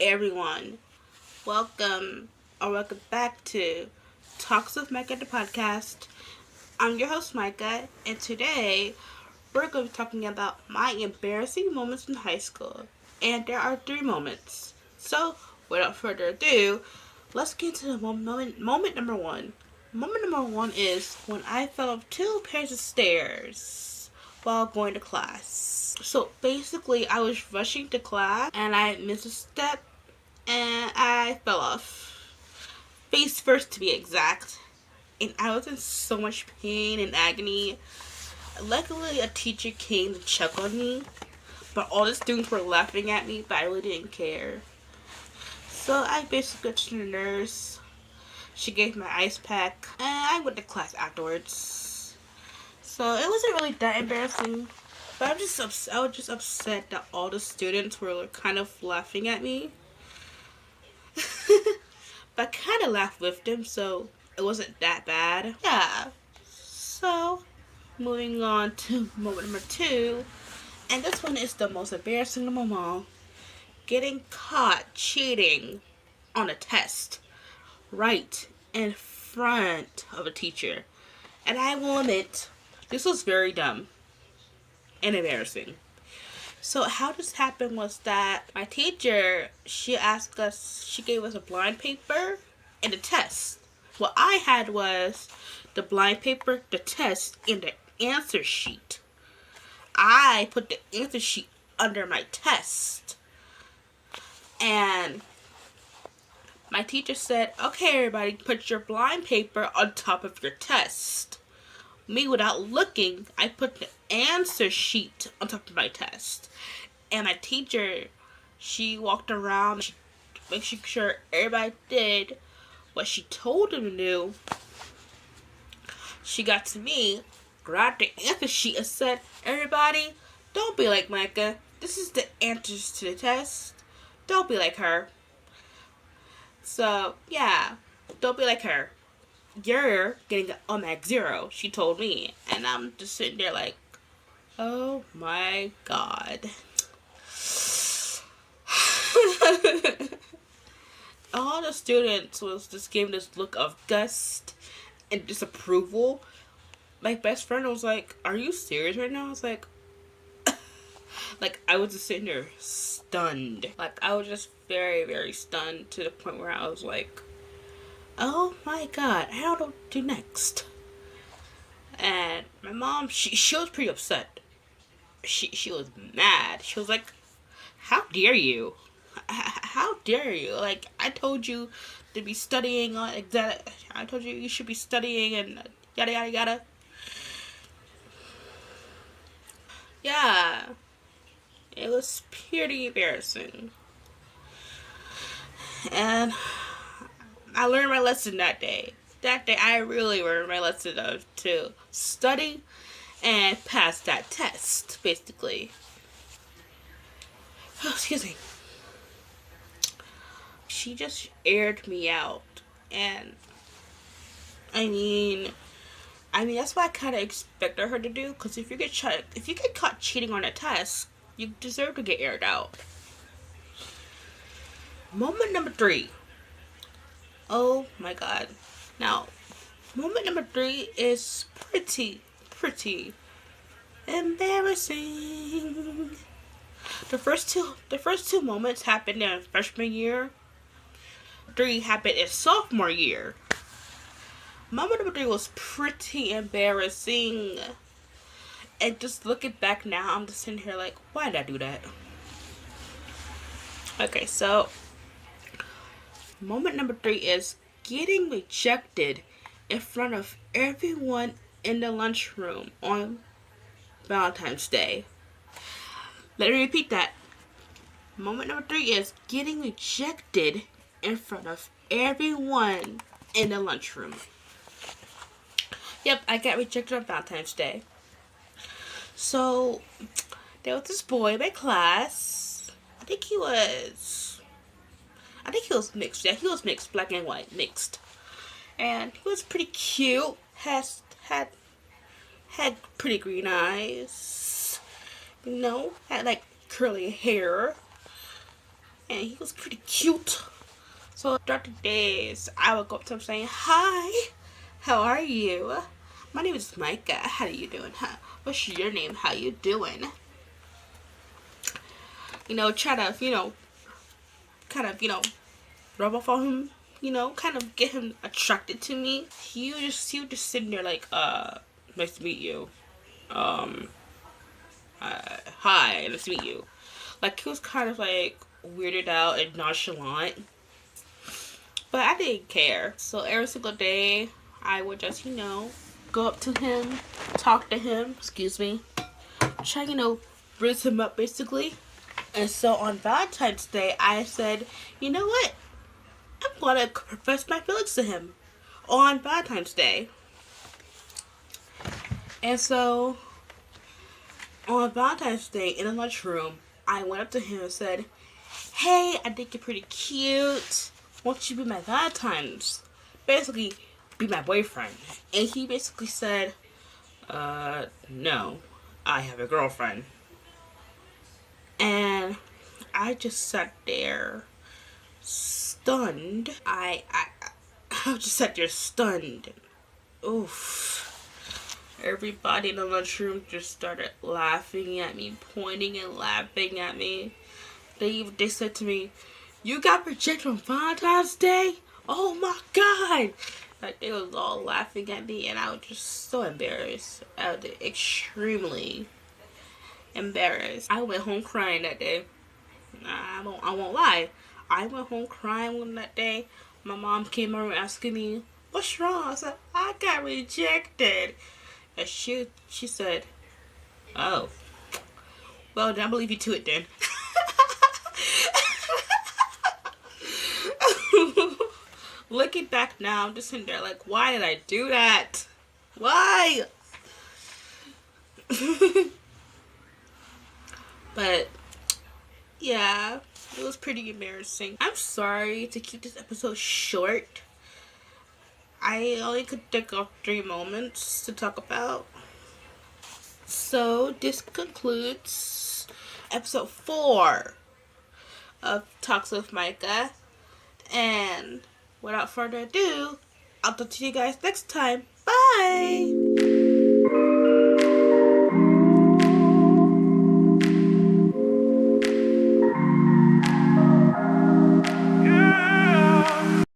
everyone. Welcome welcome back to Talks with Mikah, the podcast. I'm your host, Mikah, and today we're going to be talking about my embarrassing moments in high school. And there are 3 moments. So, without further ado, let's get to the moment number one. Moment number one is when I fell off 2 pairs of stairs while going to class. So basically, I was rushing to class and I missed a step and I fell off. Face first to be exact. And I was in so much pain and agony. Luckily, a teacher came to check on me, but all the students were laughing at me, but I really didn't care. So I basically went to the nurse. She gave me my ice pack, and I went to class afterwards. So it wasn't really that embarrassing, but I was just upset that all the students were kind of laughing at me. But I kind of laughed with them, so it wasn't that bad. Yeah. So, moving on to moment number 2, and this one is the most embarrassing of them all. Getting caught cheating on a test right in front of a teacher. And I will admit, this was very dumb and embarrassing. So how this happened was that my teacher, she gave us a blind paper and a test. What I had was the blind paper, the test, and the answer sheet. I put the answer sheet under my test. And my teacher said, okay, everybody, put your blind paper on top of your test. Me, without looking, I put the answer sheet on top of my test. And my teacher, she walked around, making sure everybody did what she told them to do. She got to me, grabbed the answer sheet, and said, everybody, don't be like Micah. This is the answers to the test. Don't be like her. So, yeah, don't be like her. You're getting an automatic 0, she told me. And I'm just sitting there like, oh my god. All the students was just giving this look of disgust and disapproval. My best friend was like, are you serious right now? I was like, I was just sitting there stunned. I was just very, very stunned to the point where I was like, oh my god, I don't know what to do next. And my mom, she was pretty upset. She was mad. She was like, how dare you? How dare you? I told you to be studying on exact. I told you should be studying and yada yada yada. Yeah, it was pretty embarrassing. And I learned my lesson that day. That day, I really learned my lesson to study and pass that test, basically. Oh, excuse me. She just aired me out, and I mean that's what I kind of expected her to do. Because if you get caught cheating on a test, you deserve to get aired out. Moment number 3. Oh my god. Now, moment number 3 is pretty embarrassing. The first two moments happened in freshman year. 3 happened in sophomore year. Moment number 3 was pretty embarrassing. And just looking back now, I'm just sitting here like, why did I do that? Okay, so moment number 3 is getting rejected in front of everyone in the lunchroom on Valentine's Day. Let me repeat that. Moment number 3 is getting rejected in front of everyone in the lunchroom. Yep, I got rejected on Valentine's Day. So, there was this boy in my class. I think he was mixed. Yeah, he was mixed, black and white, mixed. And he was pretty cute. Had pretty green eyes. Had curly hair. and he was pretty cute. So throughout the days, I would go up to him saying, "Hi, how are you? My name is Mikah. How are you doing? Huh? What's your name? How you doing?" Try to, kind of, rub off on him, kind of get him attracted to me. He would just sitting there like, nice to meet you. Um, Hi, nice to meet you. Like, he was kind of like weirded out and nonchalant. But I didn't care. So every single day, I would just, go up to him, talk to him, excuse me, try, raise him up basically. And so on Valentine's Day, I said, you know what? I'm gonna profess my feelings to him on Valentine's Day. And so on Valentine's Day in the lunchroom, I went up to him and said, "Hey, I think you're pretty cute. Won't you be my Valentine's? Basically, be my boyfriend." And he basically said, no, I have a girlfriend." And I just sat there stunned. I just sat there stunned. Oof. Everybody in the lunchroom just started laughing at me, pointing and laughing at me. They said to me, "You got rejected on Valentine's Day? Oh my God!" Like, they was all laughing at me, and I was just so embarrassed. I was extremely embarrassed. I went home crying that day. I won't lie. I went home crying that day. My mom came over asking me, "What's wrong?" I said, "I got rejected." And she said, "Oh, well, then I believe you to it then." Looking back now, I'm just sitting there like, why did I do that? Why? But yeah, it was pretty embarrassing. I'm sorry to keep this episode short. I only could think of 3 moments to talk about. So this concludes episode 4 of Talks with Mikah. And without further ado, I'll talk to you guys next time. Bye!